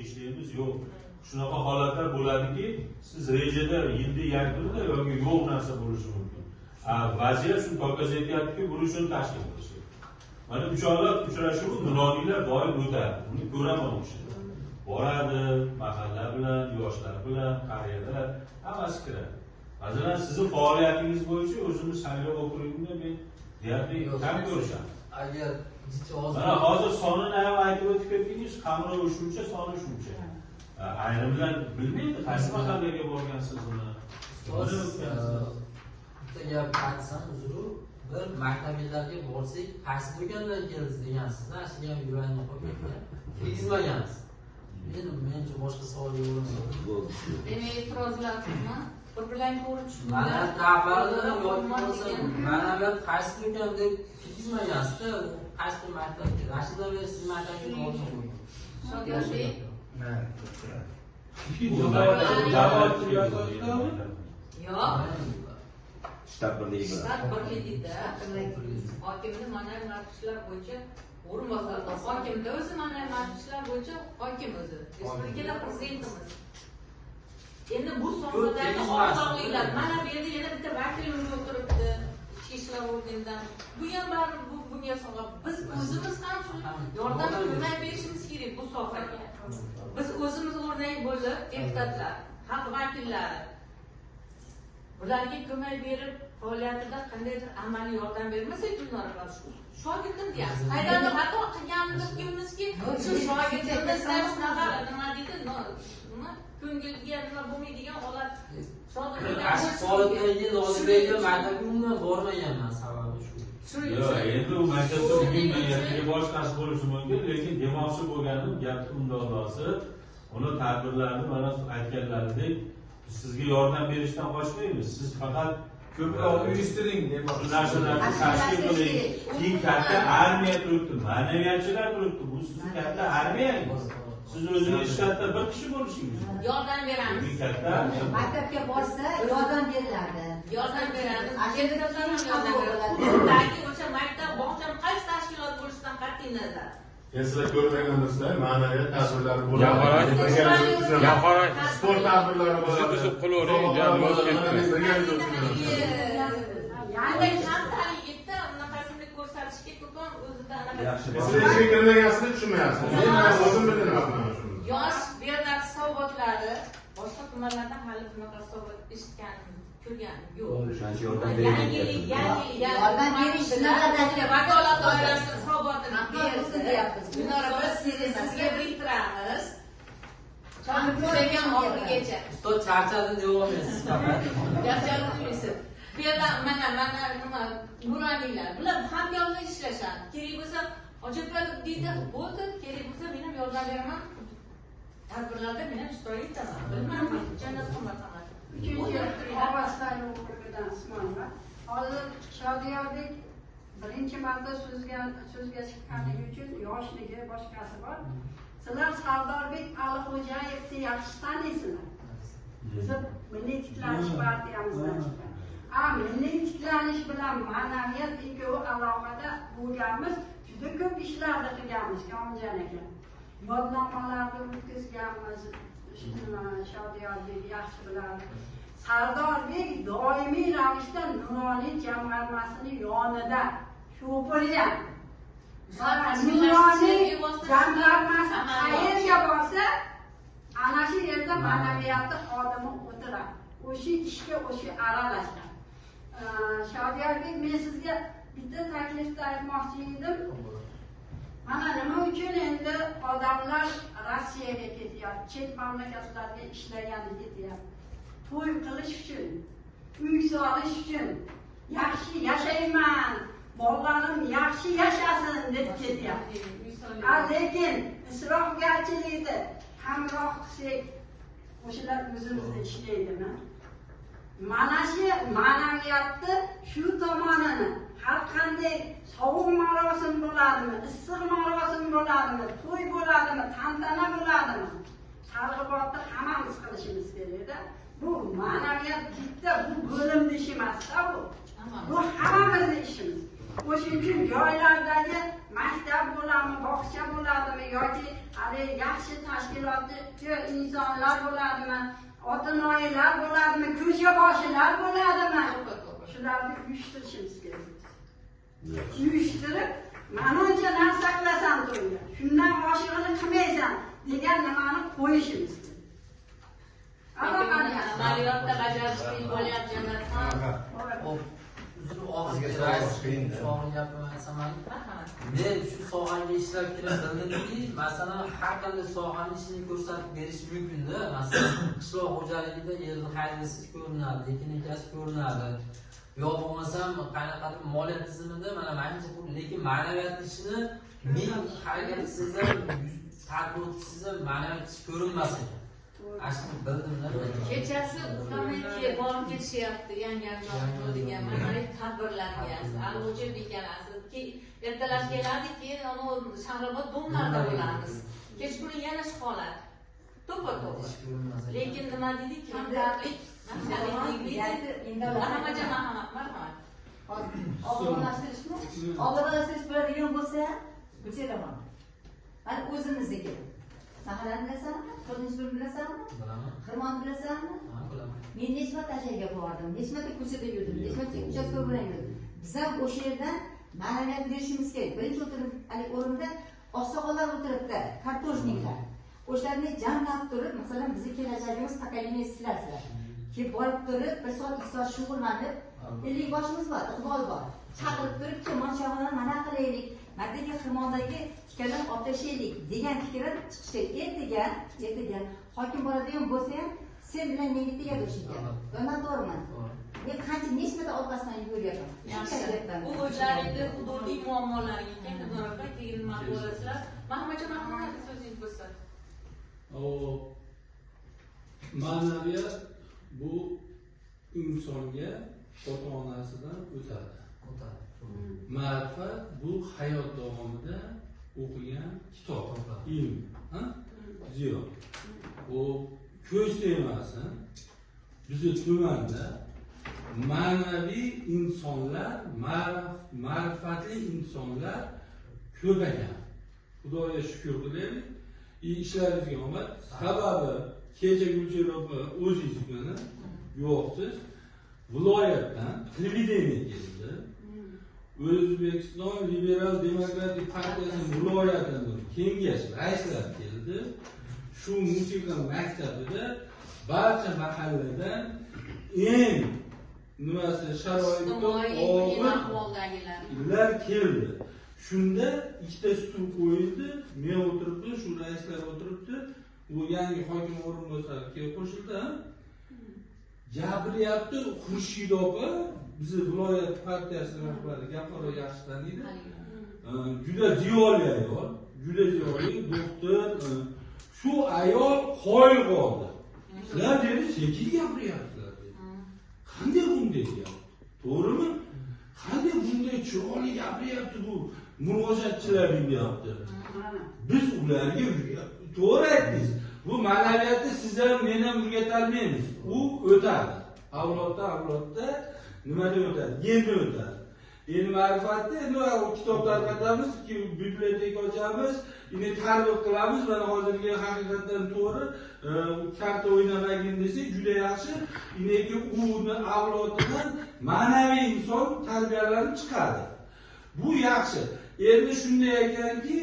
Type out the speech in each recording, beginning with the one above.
ishlaymiz yo'q. Shunaqa holatlar bo'ladiki, siz rejada yilda yakunida yoki yo'q narsa bo'lishi mumkin. Vaziyat shuni to'kazayotganki, buni shuni tashkil qilish. Mana uchalab uchrashuv nuronilar doim o'tadi. Buni ko'raman o'sha. Boradi, mahalla bilan, yoshlar bilan, qariyalar hammasi kiradi. Masalan, sizning faoliyatingiz bo'yicha o'zimiz saylov okrugida men deyarli kam ko'rishaman. Agar mana hozir sonini ham aytib o'tib ketdingiz, qamrov shuncha, soni shuncha. Ayrimlar bilmaydi, qaysi mahallaga borgansiz buni. Bitta gap aytsam, uzr, bir maktablarga borsak, qaysi do'kondan keldi degansiz, shu ham yuragimga qolib ketgan. Kirgizmagansiz. Menimcha boshqa savol yo'q. Demak, e'tirozlarsizmi? Bir-bilan ko'rib tushundim. Mana rahbarlar yoki bo'lsa, mana bu qaysi do'kon deb kirgizmagansiz-da, qaysi maktabga, Rashida va siz maktabga borgansiz. Shogirdbek. Yo'q. Shtab birligi bilan. Shtat birligida hokimni mana ishlar bo'yicha o'rinbosar, hokimda o'zi mana ishlar bo'yicha hokim o'zi. Respublikada prezidentimiz. Endi bu sohadagi o'rtoqliklar mana bu yerda yana bitta vakilimiz o'tiribdi. Ichki ishlar organidan. Bu ham baribir bunga so'rab biz o'zimiz ham yordam ko'mak berishimiz kerak bu sohaga. Biz o'zimiz o'rnak bo'lib, deputatlar, xalq vakillari ularga ko'mak berib, faoliyatida qandaydir amaliy yordam bermasak, bunlar shogirdim deyapsiz. Qaydandir xato qilganmizki, shu shogirdimizdan shunaqa nima deydi, nima ko'ngilga nima bo'lmaydigan holat sodir bo'lgan. Holatlarga Nozibekga maktabga umuman bormaganman, sababi shu. Yo'q, endi u maktabda bilmayotgan boshqasi bo'lishi mumkin, lekin demoqchi bo'lganim gapni undozasi, uni tadbirlarni mana aytganlaridek sizga yordam berishdan qochmaymiz. Siz faqat ko'proq uyushtiring deb narsalarni tashkil qiling. Keyin katta armiya turibdi, ma'naviyatchilar turibdi. Bu sizning katta armiyangiz. Siz o'zingiz shtatda bir kishi bo'lishingiz mumkin. Yordam beramiz. Katta maktabga borsa yordam beriladi. Yordam beramiz. Deputatlar ham yordam beradi. Balki o'sha maktab, bog'cha qaysi tashkilot bo'lishidan qat'iy nazar. Sizlar ko'rmaganingizda ma'naviyat tadbirlari bo'ladi. Sport tadbirlari bo'ladi. Biz qo'lovering, janob Ya'ni xalqlarga yetdi, unaqasini ko'rsatishga ko'pam o'zida anaqa. Siz ishga kirmagansizni tushunmayapsiz. Men o'zim bilmayapman shuni. Yosh Bernard hisobotlari boshqa tumanlarda hali bunaqa hisobot eshitganim, ko'rganim yo'q. O'shancha yordam Yangilik, yordam berish naqadar vakolat doirasida hisobotini berdi deyapmiz. Buni sizga biriktiramiz. Chorvachilarga oxirigacha. Ustoz charchadi davom etasiz faqat. Yaxshi bu yerda mana nima nuroniylar, bular hamkorlik ishlashadi. Kerak bo'lsa hojatlar deydi, bo'ldi, kerak bo'lsa men ham yordam beraman. Tadbirlarda men ham ishtirok etaman. Bilmayman, jannat qilmasaman. Uchinchi Avastal okrugidan Usmonova. Hozir Shodiyobek birinchi marta so'zga chiqqanligi uchun yoshligi boshqasi bor. Sizlar Sardorbek Alixo'jayevni yaxshi taniysizlar. Biz Milliy tiklanish partiyamizdan chiqqan. Milliy tiklanish bilan ma'naviyat ikkovi alohida bo'lganmiz. Juda ko'p ishlarni qilganmiz Komiljon aka. Yodnomalarni o'tkazganmiz. Shodiyobek yaxshi biladi. Sardorbek doimiy ravishda Nuroniy jamg'armasining yonida sho'pirgan. Nuroniy jamg'armasi qayerga borsa, ana shu yerda ma'naviyatni xodimi o'tiradi. O'sha ishga o'sha aralashgan. Shodiyobek, men sizga bitta taklifni aytmoqchi edim. Mana nima uchun endi odamlar Rossiyaga ketyapti, chet mamlakatlarga ishlagani ketyapti. To'y qilish uchun, uy solish uchun, yaxshi yashayman, bolalarim yaxshi yashasin deb ketyapti. Lekin isrofgarchilikni hamroh qilsak, o'shalar o'zimizda ishlaydimi? Mana shu ma'naviyatni shu tomonini har qanday sovuq marosim bo'ladimi, issiq marosim bo'ladimi, to'y bo'ladimi, tantana bo'ladimi, targ'ibotni hammamiz qilishimiz kerak-da. Bu ma'naviyat bitta, bu bo'limni ishi emas-da bu. Bu hammamizning ishimiz. O'shaning uchun joylardagi maktab bo'ladimi, bog'cha bo'ladimi yoki hali yaxshi tashkilotli insonlar bo'ladimi, ota-onalar bo'ladimi, ko'cha boshilar bo'ladimi? Shularni uyushtirishimiz kerak. Uyushtirib, manoncha narsa qilasan to'yda, shundan oshig'ini qilmaysan degan nimani qo'yishimiz kerak. Amaliyotda bajarishlik bo'lyapti men shu sohaga ishlab kelib bildimki, masalan, har qanday sohani ishini ko'rsatib berish mumkin-da. Masalan, qishloq xo'jaligida yerni haydasiz ko'rinadi, ekin-ekasi ko'rinadi. Yo bo'lmasam, qanaqadir moliya tizimida mana manimcha bu, lekin ma'naviyat ishini men harakat qilsam, tadbiq qilsam ma'naviyat ish ko'rinmas ekan. Ashni bildimda. Kechasi ukamga borib ketishyapti, yangi degan mana tadbirlarga. Allochi bekalasi ertalab keladi, keyin Shahrobod domlarda bo'lamiz. Kechqurun yana shu holat. To'ppa-to'g'ri. Lekin nima dedik? Kamtarlik, Obodonlashtirish bo'ladigan bo'lsa, bujeraman. Mana o'zimizniki. Saharani bilasanmi? Qurilish bilasanmi? Bilaman. Xirmon bilasanmi? Ha, bilaman. Men necha marta tashaga bordim, necha marta ko'chada yurdim, necha marta uchastka bilan yurdim. Biz ham o'sha yerdan ma'naviyat berishimiz kerak. Birinchi o'rinda oqsoqollar o'tiribdi, kartoshniklar. O'shalarni jamlab turib, masalan, bizning kelajagimiz pokoleniya sizlar. Kelib borib turib, 1 soat 2 soat shug'ullanib, 50 yoshimiz bor, iqbol bor. Chaqirib turib, "Kemon chog'ini mana qilaylik, mardagi xirmondagi tikadan otlashaylik" degan fikrim chiqishi kerak. Ertaga hokim boradigan bo'lsa ham, sen bilan menga tegadi o'sha ekan. Bundan to'g'rimi? Men qancha nechta orqasidan yugurayapman. Yaxshi. Bu o'zlaringizning hududiy muammolari ekan, bunaqa keyin nima bo'lasizlar? Mahmajon aka so'zingiz bo'lsa. Ma'naviyat bu insonga ota-onasidan o'tadi. Ma'rifat bu hayot davomida o'qigan kitob, ilm, ziyo. Bu ko'z tegmasin. Bizning tumanda ma'naviy insonlar, ma'rifatli insonlar ko'paygan. Xudoga shukr qilaylik. İşlerimizga omad. Sababi kecha Gulchehra opa o'zingiz mana yo'qsiz. Viloyatdan televideniya keldi. O'zbekiston Liberal Demokratik partiyasining viloyatidan kengash raislari keldi. Shu musiqa maktabida barcha mahalladan eng sharoitda og'ir keldi. Shunda ikkita stul qo'yildi, men o'tiribdi, shu raislar o'tiribdi, u yangi hokim o'rinbosari kelib qo'shildi. Gapiryapti, Xurshid opa, bizni viloyat partiyasi rahbari Gaparo yaxshi taniydi. Juda ziyoli ayol, juda ziyoli doktor. Shu ayol qoyil qoldi. Sizlar dedi, sekin gapiryapsizlar dedi. Qanday bunday deyapti? To'g'rimi? Qanday bunday chiroyli gapiryapti bu? Murojaatchilaring deyapti. Biz ularga to'g'ri aytdingiz. Bu ma'naviyatni sizlar men ham o'rgatolmaymiz. U o'tadi. Avloddan avlodda nimada o'tadi? Endi o'tadi. Endi ma'rifatni endi kitob tarqatamiz, biblioteka ochamiz, endi tarbiya qilamiz. Mana hozirgi haqiqatdan to'g'ri karta o'ynamagin desak juda yaxshi. Endi uni avlodidan ma'naviy inson tarbiyalanib chiqadi. Bu yaxshi. Endi shunday ekanki,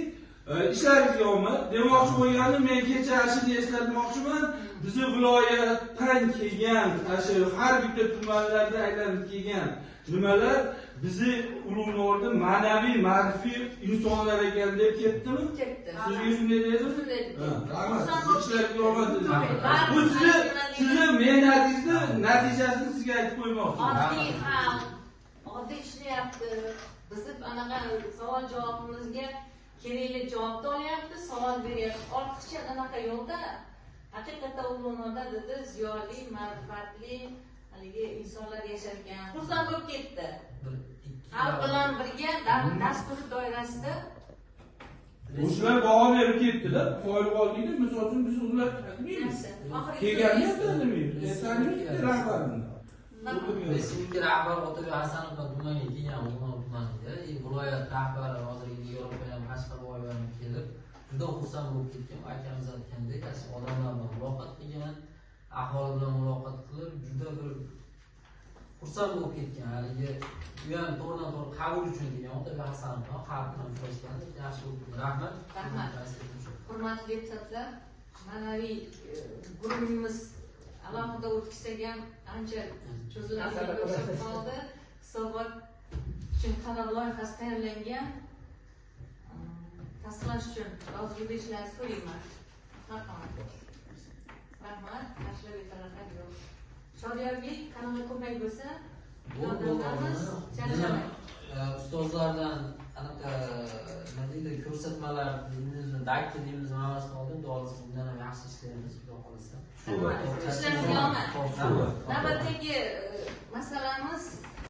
ishlaringizga omad. Demoqchi bo'lganim, men kecha ashini eslatmoqchiman. Bizni viloyatdan kelgan, har bitta tumanlarda aylanib kelgan nimalar bizni Ulug'norda ma'naviy, ma'rifiy insonlar ekan deb ketdimi? Ketdi. Sizga shunday dedimi? Rahmat. Ishlaringizga omad. Bu sizni mehnatingizni natijasini sizga aytib qo'ymoqchiman. Oddiy ishlayapti. Bizni anaqa savol javobimizga kerakli javobni olyapti, savol beryapti. Ortiqcha anaqa yo'lda haqiqatda Ulug'norda dedi ziyoli, ma'rifatli haligi insonlar yasharkan. Xursand bo'lib ketdi. Xalq bilan birga dastur doirasida O'shalar baho berib ketdilar. Qo'yib qoldinglar, misol uchun biz ular kelganda tanlamaymiz. Tanlamaymiz rahbarini. Respublika rahbari Otabek Hasanov tumanga kelgan, O'rmon tumaniga, viloyat rahbari hozirgi Yevropa ham Qashqadaryo ham kelib, juda xursand bo'lib ketgan. Akamiz aytgandek, odamlar bilan muloqot qilgan, aholi bilan muloqot qilib, juda bir xursand bo'lib ketgan. Haligi u ham to'g'ridan-to'g'ri qabul uchun kelgan. Otabek Hasanov xalq bilan uchrashganda yaxshi bo'lib ketgan. Rahmat. Hurmatli deputatlar, ma'naviy guruhimiz alohida o'tkazsak ham ancha cho'ziladigan o'xshab qoldi. Hisobot uchun qaror loyihasi tayyorlangan. Tasdiqlash uchun rozilik berishlaringizni so'rayman. Rahmat. Tashlab o'tiralar yo'q. Shodiyorbek qanaqa ko'mak bo'lsa, yordamlarimiz charchamaydi. Ustozlardan anaqa nima deydi, ko'rsatmalar deymiz, dakki deymiz, ma'nosini oldim, dolisi bundan ham yaxshi ishlaymiz, xudo xolasa. Ishlarimiz yomon. Navbatdagi masalamiz